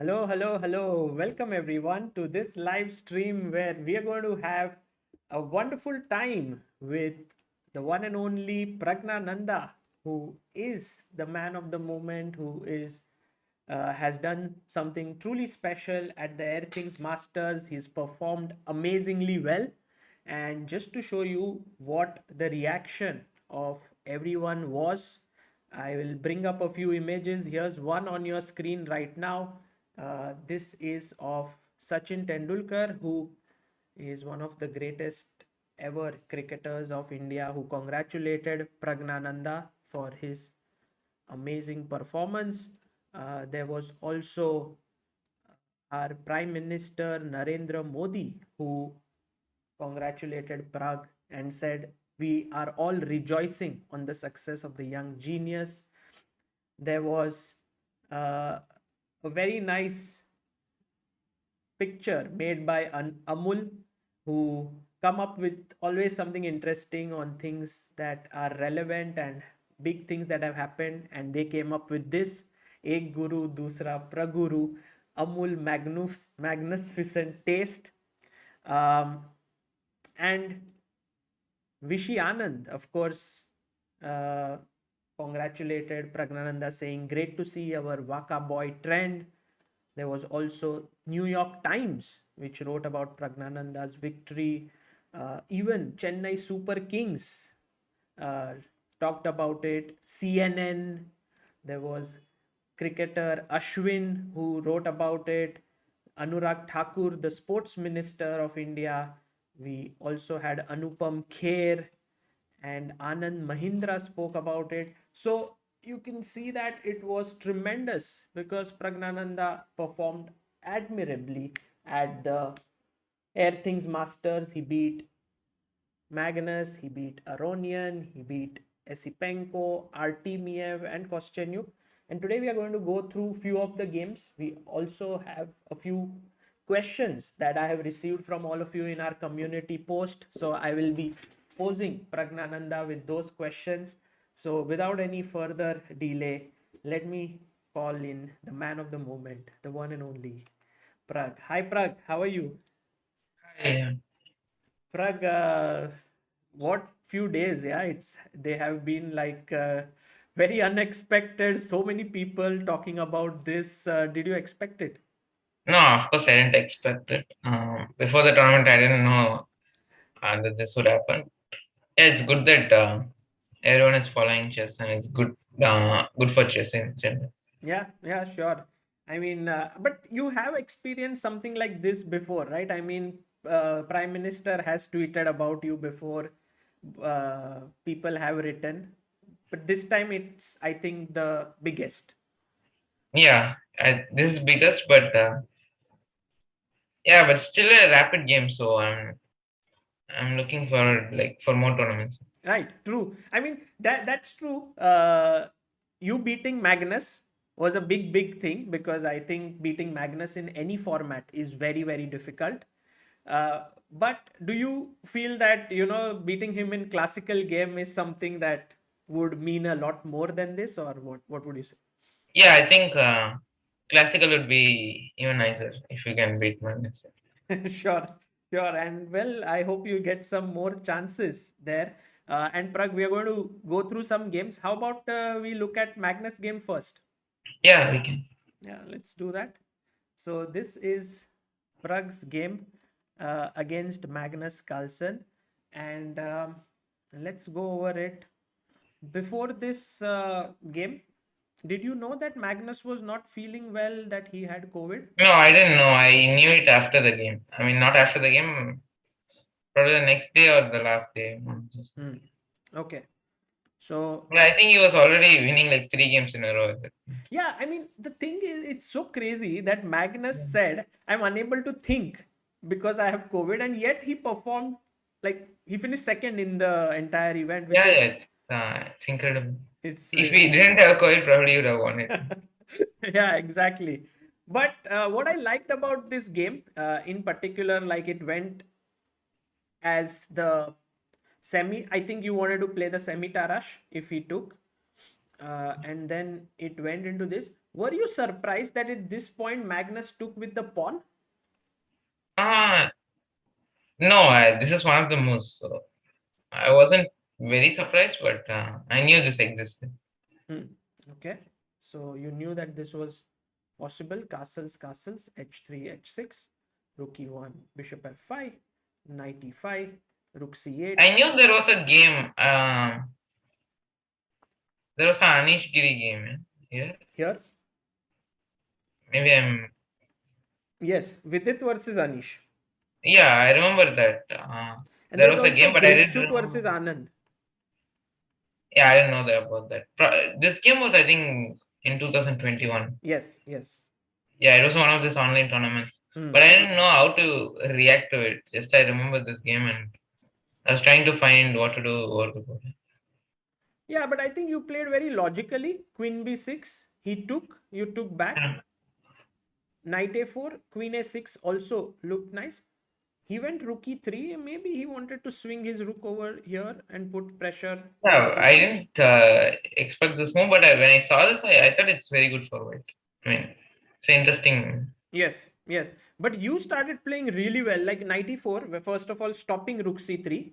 Hello, hello, hello. Welcome everyone to this live stream where we are going to have a wonderful time with the one and only Praggnanandhaa, who is the man of the moment, who is has done something truly special at the Airthings Masters. He's performed amazingly well. And just to show you what the reaction of everyone was, I will bring up a few images. Here's one on your screen right now. This is of Sachin Tendulkar, who is one of the greatest ever cricketers of India, who congratulated Praggnanandhaa for his amazing performance. There was also our Prime Minister Narendra Modi, who congratulated Pragg and said, "We are all rejoicing on the success of the young genius." There was a very nice picture made by Amul, who come up with always something interesting on things that are relevant and big things that have happened, and they came up with this: Ek Guru, Dusra Praguru, Amul Magnificent Taste. And Vishy Anand, of course, uh, congratulated Praggnanandhaa, saying, "Great to see our Waka boy trend." There was also New York Times, which wrote about Praggnanandhaa's victory. Even Chennai Super Kings uh, talked about it. CNN, there was cricketer Ashwin who wrote about it. Anurag Thakur, the sports minister of India. We also had Anupam Kher and Anand Mahindra spoke about it. So you can see that it was tremendous because Praggnanandhaa performed admirably at the Airthings Masters. He beat Magnus, he beat Aronian, he beat Esipenko, Artemiev, and Kosteniuk. And today we are going to go through few of the games. We also have a few questions that I have received from all of you in our community post. So I will be posing Praggnanandhaa with those questions. So without any further delay, let me call in the man of the moment, the one and only Pragg. Hi Pragg, how are you? Yeah. Pragg, what few days, yeah, it's they have been like very unexpected. So many people talking about this. Did you expect it? No, of course I didn't expect it. Before the tournament, I didn't know that this would happen. Yeah, it's good that everyone is following chess, and it's good for chess in general. Yeah, yeah, sure. I mean, but you have experienced something like this before, right? I mean, Prime Minister has tweeted about you before. People have written, but this time it's, I think, the biggest. Yeah, this is biggest, but yeah, but still a rapid game. So I'm looking for for more tournaments. Right, true. I mean that's true. You beating Magnus was a big thing because I think beating Magnus in any format is very difficult. But do you feel that beating him in classical game is something that would mean a lot more than this, or what would you say? Yeah, I think classical would be even nicer if you can beat Magnus. Sure, sure. And well, I hope you get some more chances there. And Prag, we are going to go through some games. How about we look at Magnus game first? Yeah, we can. Yeah, let's do that. So this is Pragg's game against Magnus Carlsen, and let's go over it. Before this game, did you know that Magnus was not feeling well, that he had COVID? No, I didn't know. I knew it after the game. I mean, not after the game. Probably the next day or the last day. Hmm. Okay. So Well, I think he was already winning like 3 games in a row. yeah, I mean, the thing is, it's so crazy that Magnus Yeah, said, "I'm unable to think because I have COVID," and yet he performed like he finished second in the entire event, which yeah, is it's incredible. it's If he didn't have COVID, probably he would have won it. yeah, exactly. But what I liked about this game, in particular, like it went as the semi. I think you wanted to play the semi Tarash if he took. and then it went into this. Were you surprised that at this point Magnus took with the pawn? No, this is one of the moves. So I wasn't very surprised, but I knew this existed. Okay, so you knew that this was possible. Castles, h3, h6, rook e1, bishop f5, knight e5, rook c8. I knew there was a game. There was an Anish Giri game here. Here? Maybe I'm. Yes, Vidit versus Anish. Yeah, I remember that. And There there's was a game, but I didn't Krishuk know. versus Anand. Yeah, I didn't know that about that. This game was, I think, in 2021. Yes. Yeah, it was one of these online tournaments. But I didn't know how to react to it. Just I remember this game and I was trying to find what to do over the board. Yeah, but I think you played very logically. Queen b6, he took, you took back. Yeah. Knight a4, queen a6 also looked nice. He went rook e3. Maybe he wanted to swing his rook over here and put pressure. Yeah, I didn't expect this move, but when I saw this, I thought it's very good for white. I mean, it's interesting. Yes. But you started playing really well, like knight e4, where first of all stopping rook c3.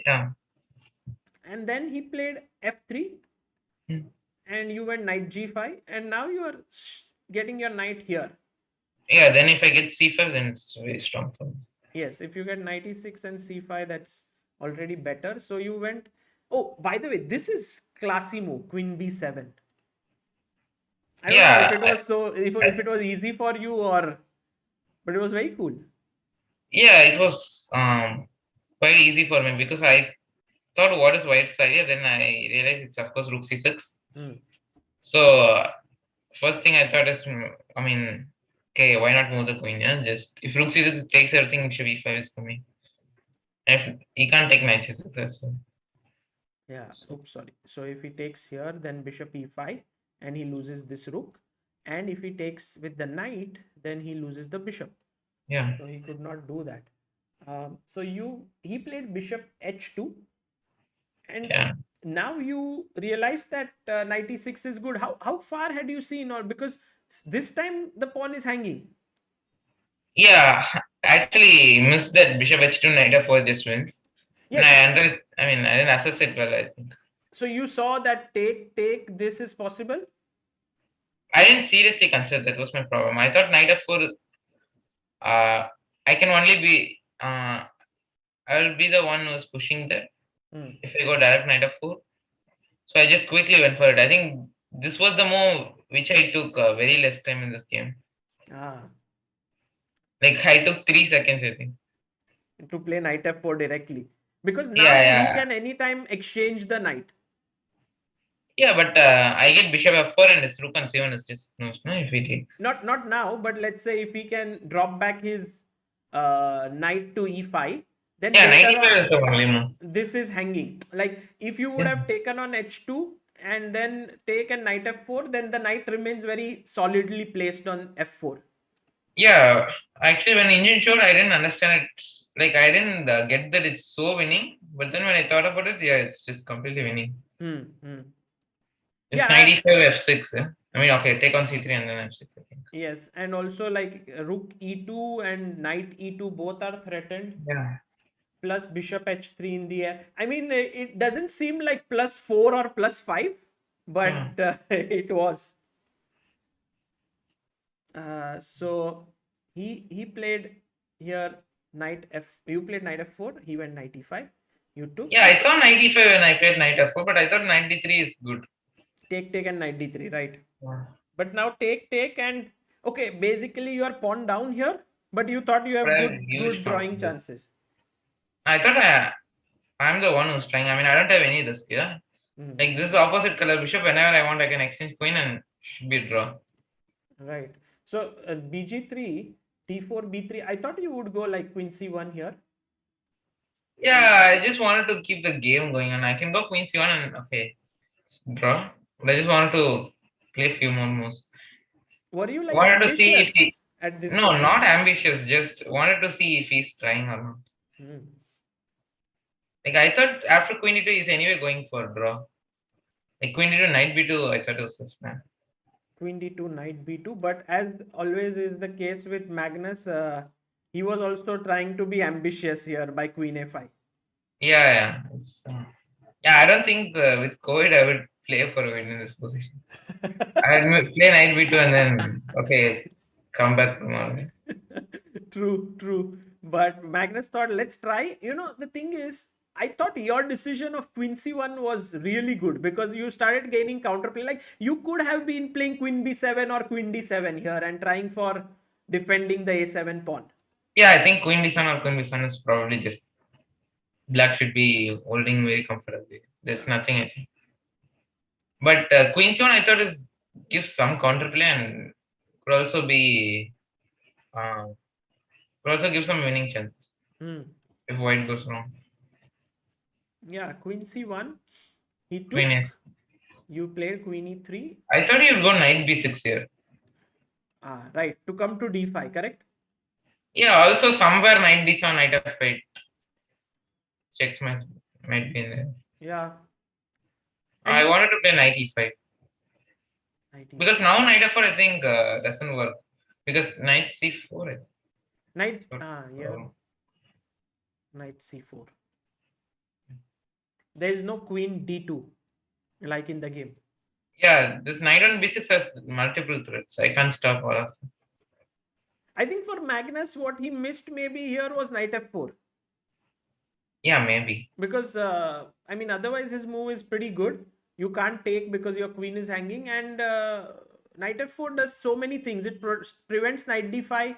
Yeah. And then he played f3. And you went knight g5. And now you are getting your knight here. Yeah, then if I get c5, then it's very strong for me. Yes, if you get knight e6 and c5, that's already better. So you went... Oh, by the way, this is classy move, queen b7. I don't know if it was if it was easy for you or... But it was very cool. Yeah, it was quite easy for me because I thought what is white's idea, then I realized it's of course rook c6. So first thing I thought is, I mean, okay, why not move the queen? Yeah, just if rook c6 takes everything, bishop e5 is coming. And if he can't take knight c6 as well. Yeah, oops, sorry. So if he takes here, then bishop e5 and he loses this rook. And if he takes with the knight, then he loses the bishop. Yeah. So he could not do that. So he played bishop h2. And now you realize that knight e6 is good. How far had you seen? Or because this time the pawn is hanging. Yeah, actually missed that bishop h2 knight f4 just wins. Yes. I didn't assess it well, I think. So you saw that take this is possible? I didn't seriously consider that was my problem. I thought knight f4 I can only be I will be the one who's pushing there if I go direct knight f4. So I just quickly went for it. I think this was the move which I took very less time in this game. Like I took 3 seconds, I think. To play knight f4 directly. Because now he can anytime exchange the knight. Yeah, but I get bishop f4 and his rook on c1 is just no if he takes. Not now, but let's say if he can drop back his knight to e5, then knight e5 is the only move. This is hanging. Like if you would have taken on h2 and then taken knight f4, then the knight remains very solidly placed on f4. Yeah, actually when engine showed, I didn't understand it. Like I didn't get that it's so winning, but then when I thought about it, yeah, it's just completely winning. It's knight e5 f6. Yeah? I mean, okay, take on c3 and then f6. I think. Yes, and also like rook e2 and knight e2 both are threatened. Yeah. Plus bishop h3 in the air. I mean, it doesn't seem like +4 or +5, but it was. So he played here knight f. You played knight f4. He went knight e5. You took. Yeah, I saw knight e5 when I played knight f4, but I thought knight d3 is good. Take and knight d3, right? Yeah. But now take and okay, basically you are pawn down here, but you thought you have good drawing chances. I thought I'm the one who's trying. I mean, I don't have any risk here. Like this is opposite color bishop. Whenever I want, I can exchange queen and should be a draw. Right. So bg3, t4, b3. I thought you would go like queen c1 here. Yeah, I just wanted to keep the game going, and I can go queen c1 and okay, draw. But I just wanted to play a few more moves. Were you like wanted to see if he at this no, point? not ambitious. Just wanted to see if he's trying or not. Like I thought after queen e2 he's anyway going for draw. Like queen d2, knight b2, I thought it was this plan. Queen d2, knight b2. But as always is the case with Magnus, he was also trying to be ambitious here by queen a5. Yeah. Yeah, I don't think with COVID I would play for a win in this position. I would play knight b2 and then, okay, come back tomorrow. True. But Magnus thought, let's try. The thing is, I thought your decision of queen c1 was really good because you started gaining counterplay. Like you could have been playing queen b7 or queen d7 here and trying for defending the a7 pawn. Yeah, I think queen d7 or queen b7 is probably just black should be holding very comfortably. There's nothing I think. But queen c1 I thought is gives some counterplay and could also be could also give some winning chances if white goes wrong. Yeah, queen c1. He took. Queen s. You played queen e3. I thought you'd go knight b6 here. Right. To come to d5, correct? Yeah, also somewhere knight d7, knight f8. Checks might be in there. Yeah. I wanted to play knight e5. Because now knight f4 I think doesn't work. Because knight c4 is. Knight, yeah. Knight c4. There is no queen d2 like in the game. Yeah, this knight on b6 has multiple threats. I can't stop all of them. I think for Magnus, what he missed maybe here was knight f4. Yeah, maybe. Because, otherwise his move is pretty good. You can't take because your queen is hanging. And knight f4 does so many things. It prevents knight d5.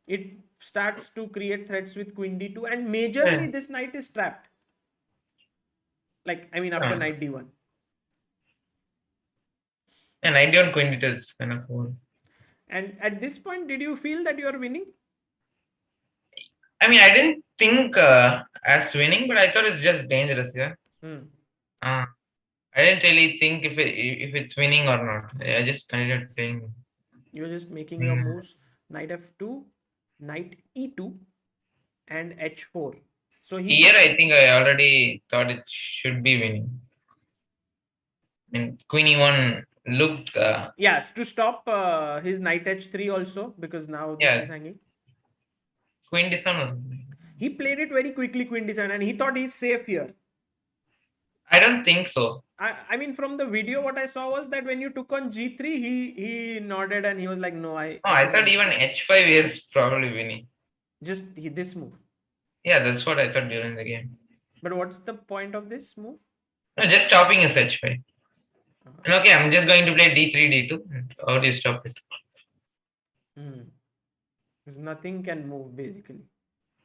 It starts to create threats with queen d2. And majorly this knight is trapped. After knight d1. And knight d1, queen d2 is kind of cool. And at this point, did you feel that you are winning? I didn't think as winning, but I thought it's just dangerous, yeah. I didn't really think if it's winning or not. I just continued playing. You're just making your moves. Knight f2, knight e2, and h4. So here I think I already thought it should be winning. And queen e1 looked. Yes, to stop his knight h3 also, because now this is hanging. Queen d7 was. He played it very quickly, queen d7, and he thought he's safe here. I don't think so. From the video, what I saw was that when you took on g3, he nodded and he was like, no, I thought even h5 is probably winning. Just this move. Yeah, that's what I thought during the game. But what's the point of this move? No, just stopping is h5. And okay, I'm just going to play d3, d2. How do you stop it? Because nothing can move, basically.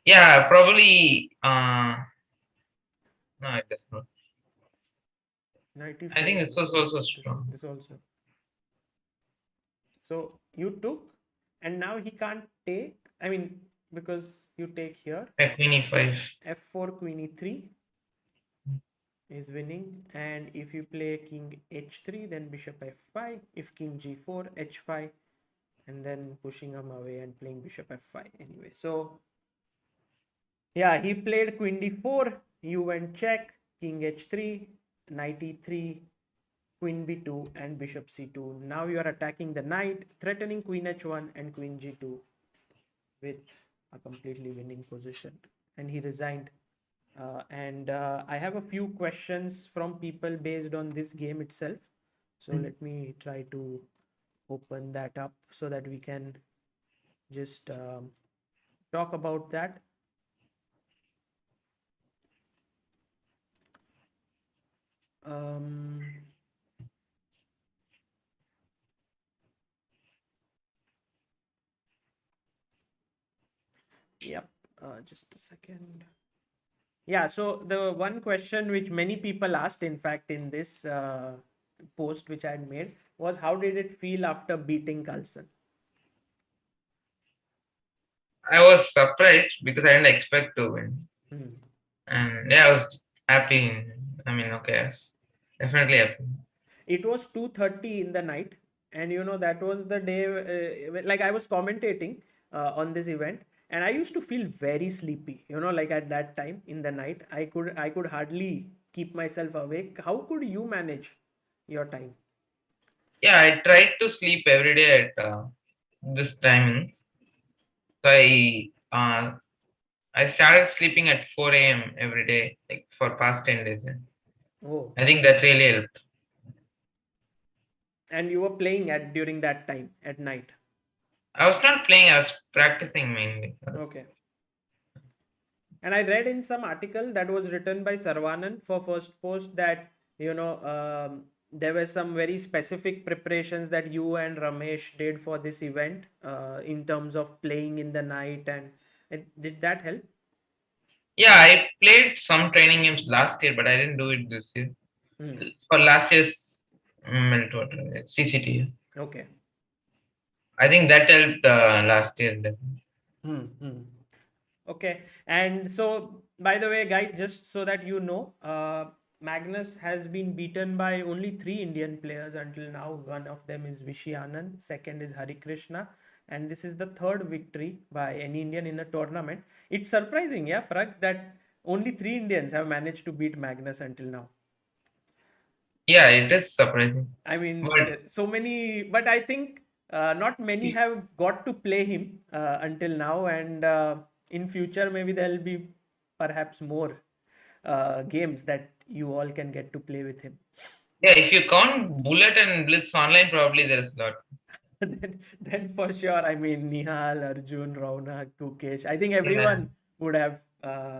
Yeah, probably. No, it does not. I think this was also strong. This also. So you took, and now he can't take. Because you take here. Queen e5. f4, queen e3 is winning. And if you play king h3, then bishop f5. If king g4, h5. And then pushing him away and playing bishop f5 anyway. So, yeah, he played queen d4. You went check, king h3, knight e3, queen b2, and bishop c2. Now you are attacking the knight, threatening queen h1 and queen g2 with a completely winning position. And he resigned. I have a few questions from people based on this game itself. So let me try to open that up so that we can just talk about that. Yep, just a second. Yeah, so the one question which many people asked, in fact, in this post which I had made was, how did it feel after beating Carlsen? I was surprised because I didn't expect to win. And yeah, I was happy. Okay, I was definitely happy. It was 2:30 in the night, and that was the day I was commentating on this event, and I used to feel very sleepy, at that time in the night. I could hardly keep myself awake. How could you manage your time? Yeah, I tried to sleep every day at this timing. So I started sleeping at 4 a.m. every day, like for past 10 days. Oh, I think that really helped. and you were playing at during that time at night. I was not playing, I was practicing mainly. Okay. And I read in some article that was written by Sarvanan for First Post that, there were some very specific preparations that you and Ramesh did for this event in terms of playing in the night. And did that help? Yeah, I played some training games last year, but I didn't do it this year. Hmm. For last year's Meltwater, CCT. Okay. I think that helped last year. Definitely. Hmm. Okay. And so, by the way, guys, just so that you know, Magnus has been beaten by only three Indian players until now. One of them is Vishy Anand, second is Hari Krishna, and this is the third victory by an Indian in a tournament. It's surprising, yeah, Pragg, that only three Indians have managed to beat Magnus until now. Yeah, it is surprising. I mean, But so many, but I think not many have got to play him until now, and in future maybe there'll be perhaps more games that you all can get to play with him. yeah, if you count Bullet and Blitz online, probably there's a lot. Then for sure, I mean, Nihal, Arjun, Raunak, Kukesh, I think Yeah. everyone would have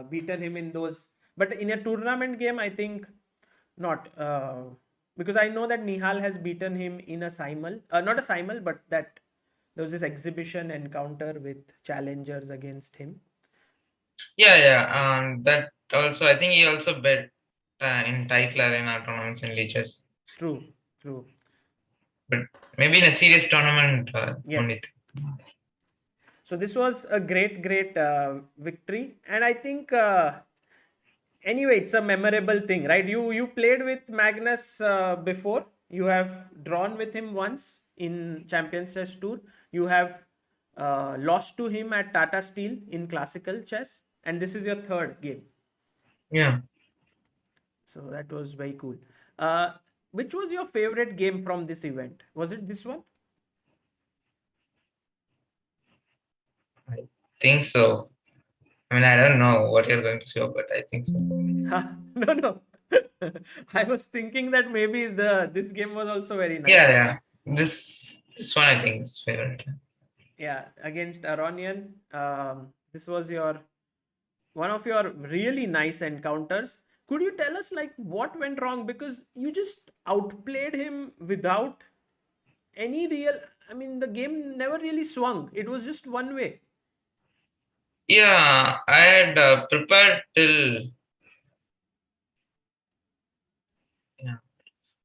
beaten him in those. But in a tournament game, I think not. Because I know that Nihal has beaten him in a simul, not a simul, but that there was this exhibition encounter with challengers against him. Yeah. That also, I think he also bet in title arena tournaments and leeches. True, true. But maybe in a serious tournament, Yes. only. So this was a great victory, and I think anyway, it's a memorable thing, right? You played with Magnus before. You have drawn with him once in Champions Chess Tour. You have lost to him at Tata Steel in classical chess, and this is your third game. Yeah. So that was very cool. Uh, which was your favorite game from this event? Was it this one? I think so. I mean, I don't know what you're going to show, but I think so. No, no. I was thinking that maybe this game was also very nice. Yeah. This one I think is favorite. Yeah, against Aronian. This was your one of your really nice encounters. Could you tell us like what went wrong? Because you just outplayed him without any real. I mean, the game never really swung. It was just one way. Yeah, I had prepared till yeah.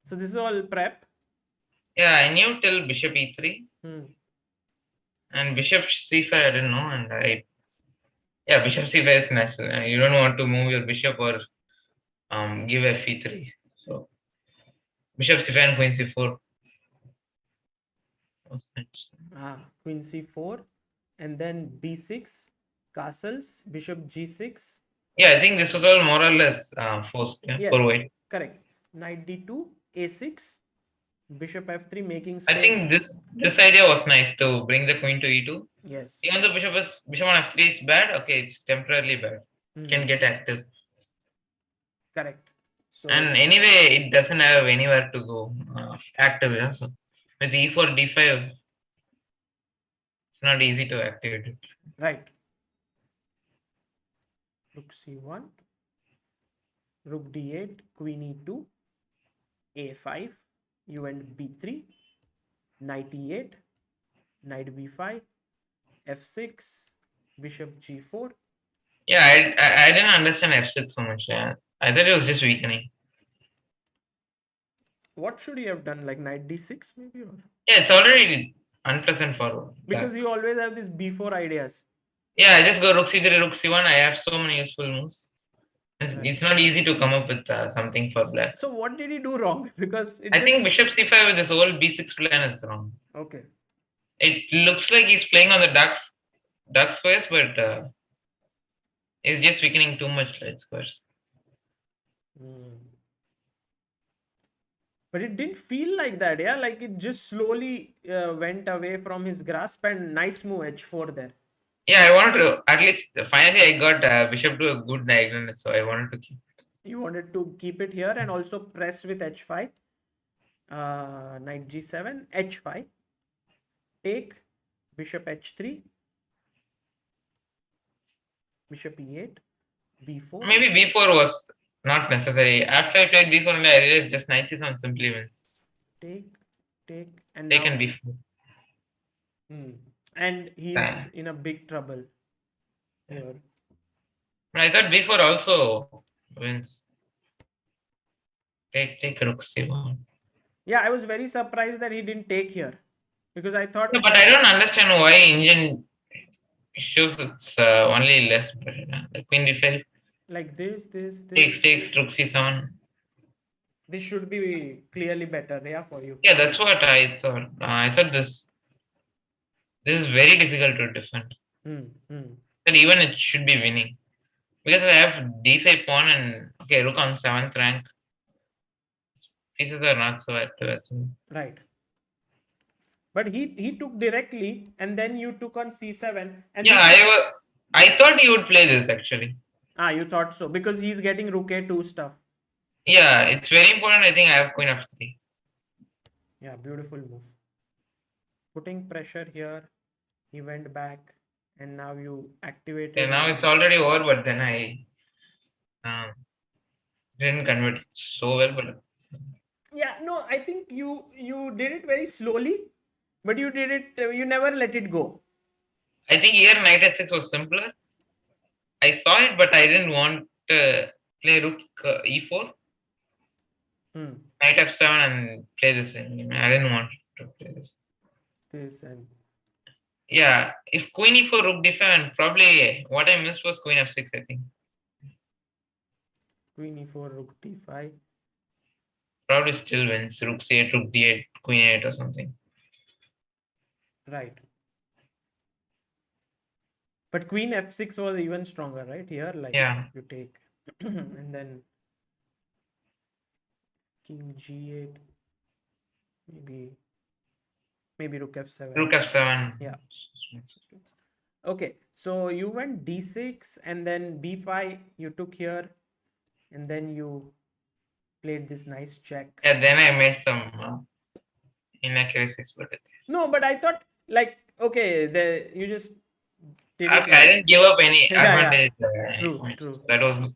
So this is all prep. Yeah, I knew till bishop e3 Hmm. and bishop c5 I didn't know, and bishop c5 is natural. You don't want to move your bishop or give f e3. So bishop c5 and queen c4 was next. Queen c4, and then b6, castles, bishop g6. Yeah, I think this was all more or less forced for Yes, white. correct. Knight d2, a6, bishop f3, making I space. think this idea was nice to bring the queen to e2. Yes. Even though bishop on f3 is bad, okay, it's temporarily bad. Can get active. Correct. So And anyway, it doesn't have anywhere to go active. Yeah? So with e4, d5, it's not easy to activate it. right. Rook c1, rook d8, queen e2, a5, you went b3, knight e8, knight b5, f6, bishop g4. Yeah, I didn't understand f6 so much. Yeah. I thought it was just weakening. What should you have done? Like knight d6 maybe? Or? Yeah, it's already unpleasant for Because black. you always have these b4 ideas. Yeah, I just go rook c3, rook c1. I have so many useful moves. It's not easy to come up with something for black. So what did he do wrong? Because I think bishop c5 with this whole b6 plan is wrong. Okay. It looks like he's playing on the duck squares, but he's just weakening too much light squares. But it didn't feel like that, yeah? Like it just slowly went away from his grasp, and nice move h4 there. Yeah, I wanted to at least finally I got bishop to a good diagonal, so I wanted to keep. You wanted to keep it here and also press with h5. Knight g7, h5. Take, bishop h3, bishop e8, b4. Maybe b4 was not necessary. After I played b4, only I realized just knight c7 simply wins. Take, and Taken now. b4. And he's in a big trouble here. I thought b4 also wins. Take rook c1. Yeah, I was very surprised that he didn't take here, because I thought. No, but I don't understand why Indian shows it's only less. But the queen d5. Like this. Takes rook c7. This should be clearly better, yeah, for you. Yeah, that's what I thought. I thought this is very difficult to defend. But even it should be winning. Because I have d5 pawn and okay, rook on 7th rank. Pieces are not so active as well. Right. But he took directly, and then you took on c7. And yeah, I thought he would play this actually. You thought so, because he's getting rook a2 stuff. Yeah, it's very important. I think I have queen f3. Yeah, beautiful move. Putting pressure here. He went back, and now you activated. Yeah, now it's already over, but then I didn't convert it so well. But yeah, no, I think you did it very slowly, but you did it. You never let it go. I think here knight h6 was simpler. I saw it, but I didn't want to play rook e4. Knight f7 and play this thing. I didn't want to play this. This and. Yeah, if queen e4, rook d5, and probably what I missed was queen f6, I think. Queen e4, rook d5. Probably still wins. Rook c8, rook d8, queen 8 or something. Right. But queen f6 was even stronger, right? Here, like you take. And then king g8. Maybe rook f7. Rook f7. Yeah. Okay, so you went d6 and then b5 you took here, and then you played this nice check. Yeah, then I made some inaccuracies with it. No, but I thought like okay, you just did I didn't give up any advantage. True. That was good.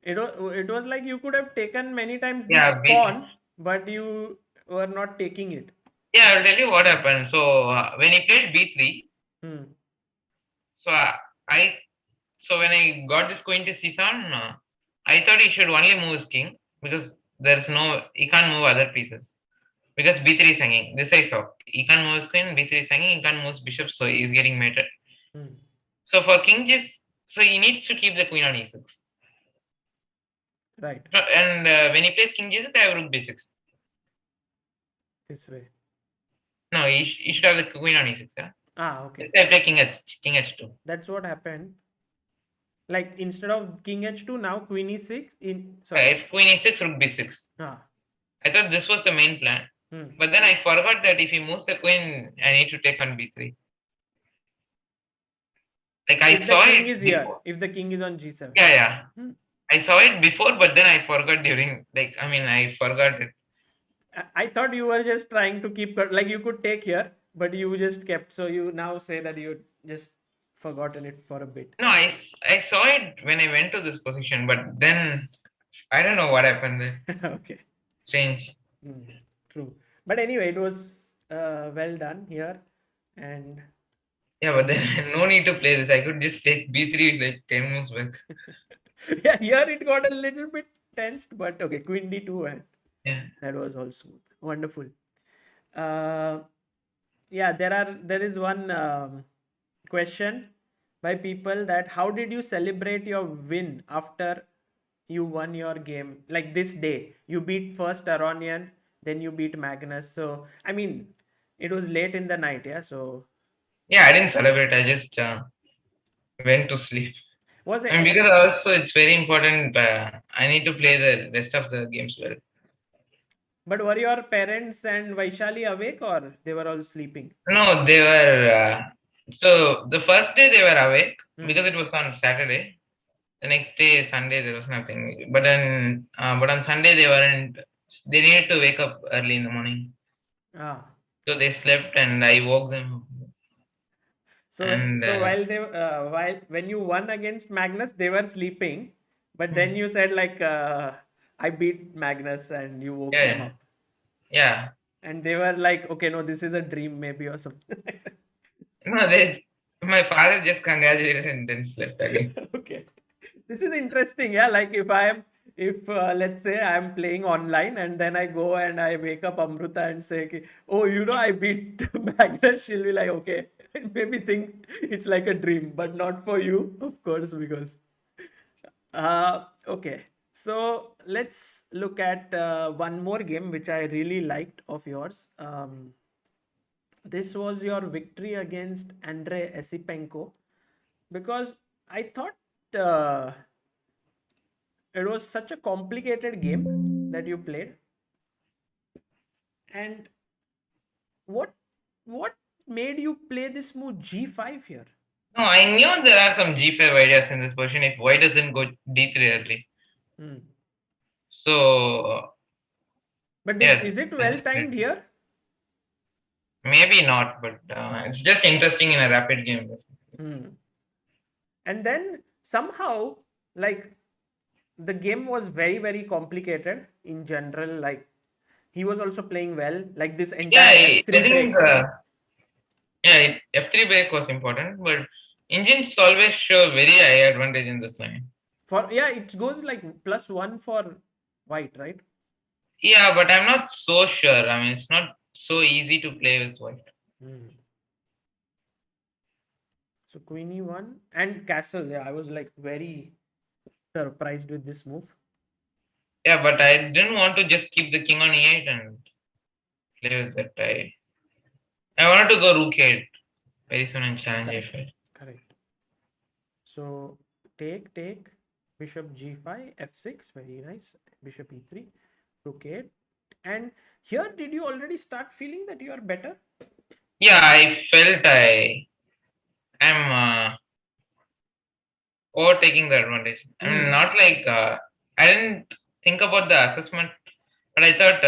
It was like you could have taken many times this pawn, but you were not taking it. Yeah, I'll tell you what happened. So when he played b3, so when I got this queen to c7, I thought he should only move his king, because he can't move other pieces, because b3 is hanging. This I saw. He can't move his queen, b3 is hanging, he can't move his bishop, so he's getting mated. So for king so he needs to keep the queen on e6. Right. And when he plays king g6, I have rook b6. This way. No, he should have the queen on e6. Yeah? Okay. I play king h2. That's what happened. Like instead of king h2, now queen e6. If queen e6, rook b6. I thought this was the main plan. But then I forgot that if he moves the queen, I need to take on b3. Like I saw it. If the king is on g7. Yeah. I saw it before, but then I forgot I forgot it. I thought you were just trying to keep, like you could take here, but you just kept. So you now say that you just forgotten it for a bit. No, I saw it when I went to this position, but then I don't know what happened there. Okay. Strange. True. But anyway, it was well done here. And yeah, but then no need to play this. I could just take b3 like 10 moves back. Yeah, here it got a little bit tensed, but okay, queen d2 and that was all smooth. Wonderful. There is one question by people that how did you celebrate your win after you won your game? Like this day, you beat first Aronian, then you beat Magnus. So I mean, it was late in the night, yeah. So yeah, I didn't celebrate. I just went to sleep. Was it? Because also it's very important. I need to play the rest of the games well. But were your parents and Vaishali awake or they were all sleeping? No, they were. So the first day they were awake because it was on Saturday. The next day, Sunday, there was nothing. But on Sunday they weren't. They needed to wake up early in the morning, Ah. so they slept, and I woke them. So And so while when you won against Magnus, they were sleeping, but then you said like I beat Magnus and you woke them yeah, up. yeah. And they were like, okay, no, this is a dream maybe or something. No, they. My father just congratulated and then slept again. Okay. This is interesting. Yeah. Like if let's say I'm playing online and then I go and I wake up Amruta and say, "Ki, oh, I beat Magnus," she'll be like, okay, maybe think it's like a dream, but not for you, of course, because okay. So let's look at one more game which I really liked of yours. This was your victory against Andrey Esipenko because I thought it was such a complicated game that you played. And what what made you play this move G5 here? No, I knew there are some G5 ideas in this position if white doesn't go D3 early. Hmm. So But yeah, is it well timed here? maybe not, but it's just interesting in a rapid game. Hmm. And then somehow, like, the game was very, very complicated in general. Like, he was also playing well, like this Yeah, entire I F3 think break. F3 break was important, but engines always show very high advantage in this line. For yeah, it goes like +1 for white, right? Yeah, but I'm not so sure. I mean, it's not so easy to play with white. Hmm. So Queen E1 and castles. Yeah, I was like very surprised with this move. Yeah, but I didn't want to just keep the king on E8 and play with that. I wanted to go rook 8 very soon and challenge Correct. A5. Correct. So take bishop G5 F6. Very nice. Bishop E3, rook 8. And here, did you already start feeling that you are better? Yeah, I felt am overtaking the advantage. I mean, not like I didn't think about the assessment, but I thought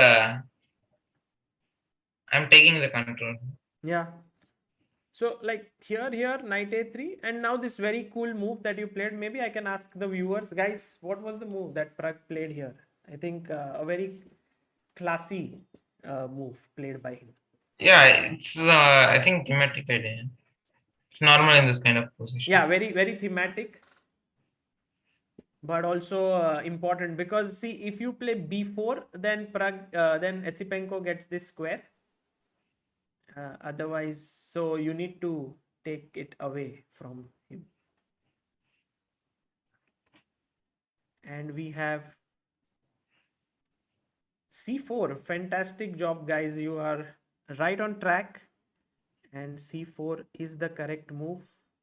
I'm taking the control. Yeah. So like here, knight A3, and now this very cool move that you played. Maybe I can ask the viewers, guys, what was the move that Pragg played here? I think a very classy move played by him. Yeah, it's I think thematic idea. It's normal in this kind of position. Yeah, very very thematic, but also important because see, if you play B4, then then Esipenko gets this square. Otherwise, so you need to take it away from him. And we have C4. Fantastic job, guys. You are right on track. And C4 is the correct move.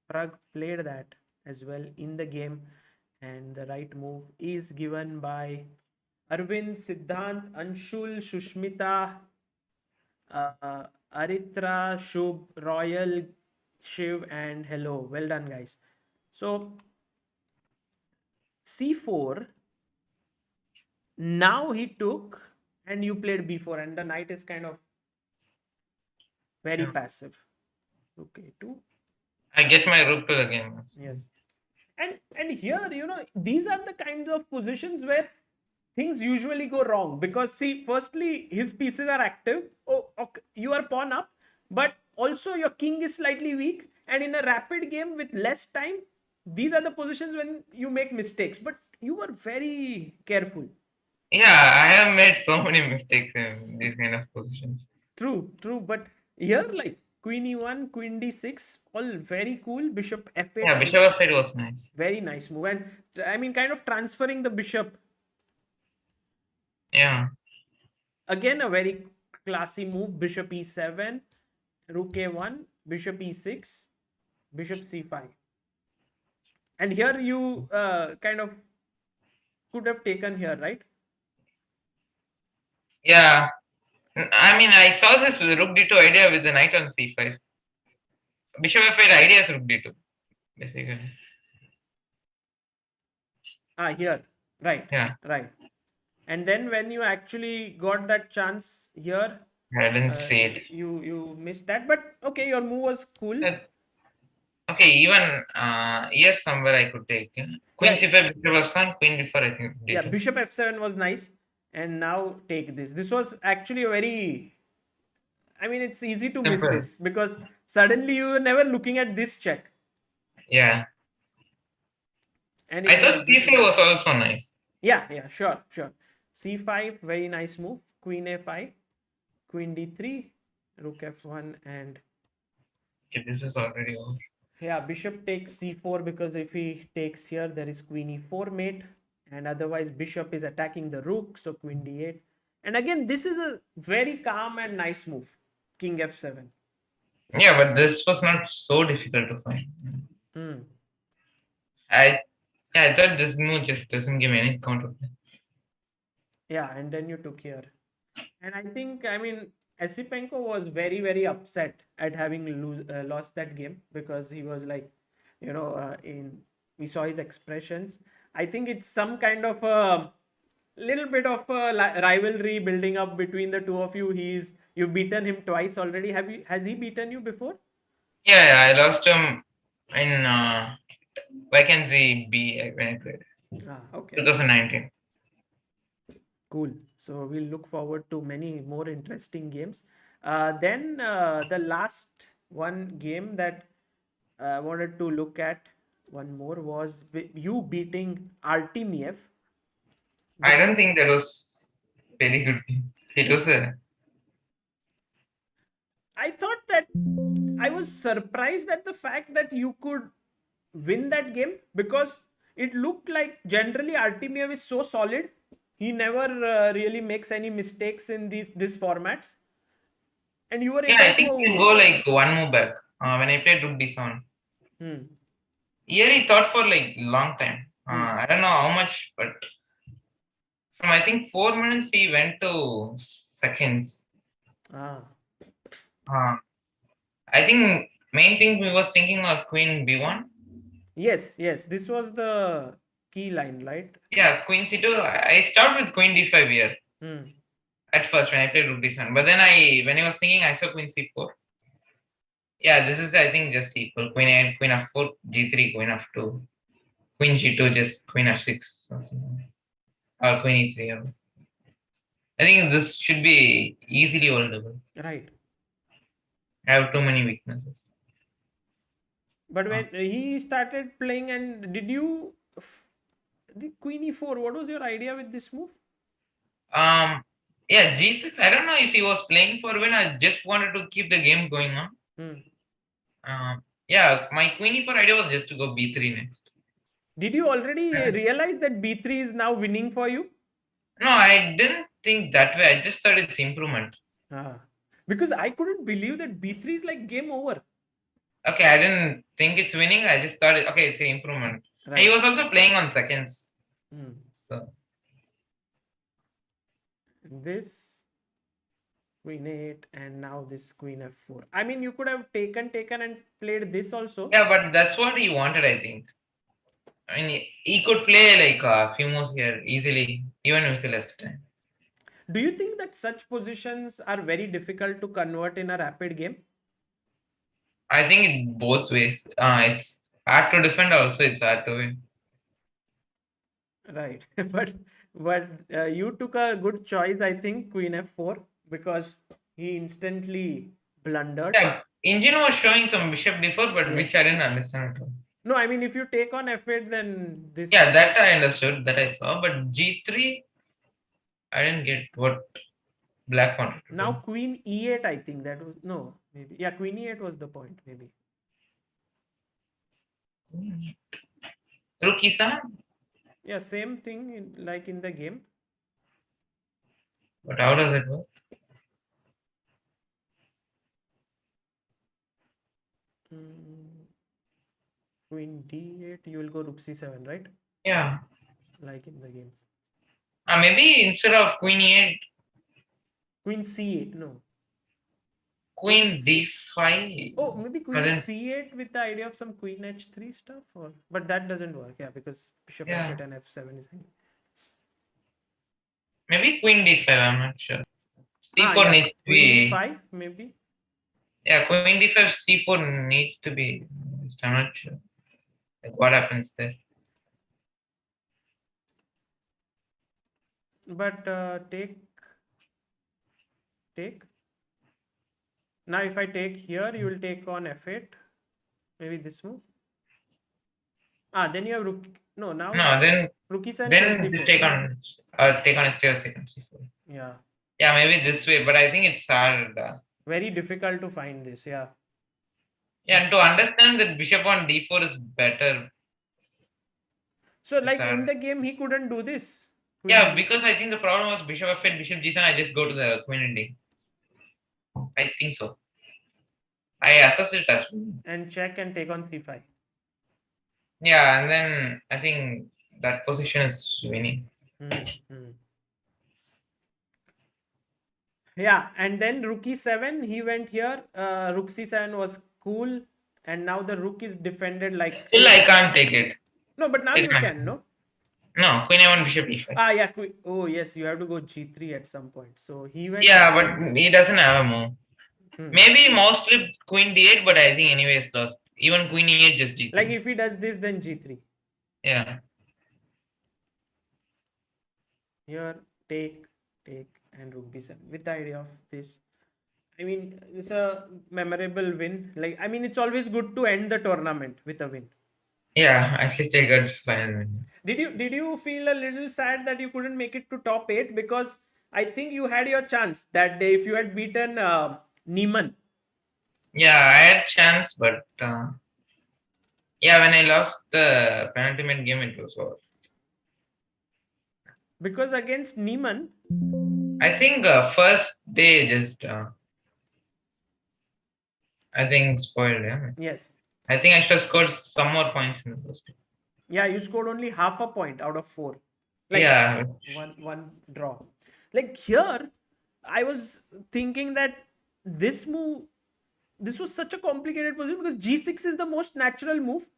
Pragg played that as well in the game. And the right move is given by Arvind, Siddhant, Anshul, Shushmita, Aritra, Shubh, Royal, Shiv, and hello. Well done, guys. So C4. Now he took and you played B4, and the knight is kind of very Yeah. passive. Okay, two. I get my rook to the game. Yes. And here, these are the kinds of positions where things usually go wrong because see, firstly, his pieces are active. Oh, okay, you are pawn up, but also your king is slightly weak. And in a rapid game with less time, these are the positions when you make mistakes. But you were very careful. Yeah, I have made so many mistakes in these kind of positions. True, true. But here, like Queen E1, Queen D6, all very cool. Bishop F8, Yeah, bishop f8 was nice. very nice move. And I mean, kind of transferring the bishop. Yeah. Again, a very classy move. Bishop E7, Rook A1, Bishop E6, Bishop C5. And here you kind of could have taken here, right? Yeah. I mean, I saw this rook d2 idea with the knight on c5. Bishop f8 idea is rook d2, basically. Here, right, Yeah. right. And then when you actually got that chance here, I didn't see it. you missed that. But okay, your move was cool. Okay, even here somewhere I could take. Queen Yeah, c5, bishop f7, queen d4, I think yeah. d2. Bishop f7 was nice, and now take this. This was actually a very. I mean, it's easy to miss Simple. this because suddenly you were never looking at this check, Yeah. and I it thought was this c5 move. was also nice. Yeah, sure, sure. c5, very nice move. Queen a5, queen d3, rook f1, and Okay, this is already over. yeah, bishop takes c4 because if he takes here, there is queen e4 mate, and otherwise bishop is attacking the rook, so queen d8. And again, this is a very calm and nice move, king f7. Yeah, but this was not so difficult to find. Hmm. I thought this move just doesn't give any counterplay. Yeah, and then you took here. And I think, I mean, Esipenko was very upset at having lost that game because he was like, in we saw his expressions. I think it's some kind of a little bit of a rivalry building up between the two of you. You've beaten him twice already. Has he beaten you before? Yeah, I lost him in vacancy B when I played Okay. 2019. Cool. So we'll look forward to many more interesting games. Then the last one game that I wanted to look at one more was you beating Artemiev. I don't think that was very good game. It was a I thought that I was surprised at the fact that you could win that game because it looked like generally Artemiev is so solid. He never really makes any mistakes in these formats, and you were yeah. able I think you to. go like one move back when I played rook d7. Hmm, Here he thought for like long time. hmm. I don't know how much, but from I think 4 minutes he went to seconds. Ah, Uh, I think main thing we was thinking was queen b1. yes. This was the key line, right? Yeah, queen c2. I started with queen d5 here Hmm. at first when I played rook d7. But then when I was thinking, I saw queen c4. Yeah, this is I think just equal. Queen a8, queen f4, g3, queen f2, queen g2, just queen f6, or queen e3. I think this should be easily holdable. Right. I have too many weaknesses. But when he started playing, and the queen e4? What was your idea with this move? Um, yeah, g6. I don't know if he was playing for win. I just wanted to keep the game going on. Hmm. Yeah, my queen e4 idea was just to go b3 next. Did you already realize that b3 is now winning for you? No, I didn't think that way. I just thought it's improvement. Ah. Because I couldn't believe that b3 is like game over. Okay, I didn't think it's winning. I just thought okay, it's an improvement. And he Right. was also playing on seconds. Hmm. So This queen 8 and now this queen f4. I mean, you could have taken and played this also. yeah, but that's what he wanted, I think. I mean, he could play like a few moves here easily, even with less time. Do you think that such positions are very difficult to convert in a rapid game? I think it both ways. It's hard to defend, also it's hard to win. Right. But you took a good choice, I think, queen f4, because he instantly blundered. Yeah, engine was showing some bishop d4, but which Yes. I didn't understand at all. No, I mean, if you take on f8, then this. Yeah, that I understood, that I saw, but g3, I didn't get what black wanted to Now do. queen e8, I think that was no, maybe. Yeah, queen e8 was the point, maybe. Rook e7, Yeah, same thing like in the game. but how does it work? Mm, queen d8, you will go rook c7, right? Yeah. Like in the game. Maybe instead of queen e8, Queen c8. No. Queen d5. Oh, maybe But queen then, c8 with the idea of some queen h3 stuff, or but that doesn't work. Yeah, because bishop yeah, f8 and f7 is hanging. maybe queen d5. I'm not sure. Ah, c4 yeah, needs to queen be. d5 maybe. Yeah, queen d5, c4 needs to be. I'm not sure. Like what happens there? But take. Now if I take here, you will take on f8. Maybe this move. Ah, then you have rook. No, now No, then rook e7, queen then just c4. take on a second c4. Yeah, Yeah, maybe this way, but I think it's hard. very difficult to find this. Yeah. Yeah, and to understand that bishop on d4 is better. So It's like in hard. the game, he couldn't do this. Yeah, because I think the problem was bishop f8, bishop g7. I just go to the queen and d. I think so. I assess it as And check and take on c5. yeah, and then I think that position is winning. Hmm. Yeah, and then rook e7, he went here. Rook c7 was cool, and now the rook is defended like. Still, I can't take it. No, but now I you can't. can, no? No, queen a1, bishop e5. Ah, yeah. Oh, yes, you have to go g3 at some point. So he went. Yeah, but he doesn't have a move. Hmm. Maybe mostly queen d8, but I think anyway it's lost. Even queen e8 just g3. Like if he does this, then g3. Yeah. Here, take, and rook b7 with the idea of this. I mean, it's a memorable win. Like, I mean, it's always good to end the tournament with a win. Yeah, at least I got final win. Did you feel a little sad that you couldn't make it to top 8? Because I think you had your chance that day if you had beaten Niemann. Yeah, I had chance, but yeah, when I lost the penultimate game, it was over. Because against Niemann, I think first day just I think spoiled. Yeah. yes. I think I should have scored some more points in the first day. Yeah, you scored only half a point out of 4. Like Yeah. one draw. Like here, I was thinking that this move, this was such a complicated position because g6 is the most natural move,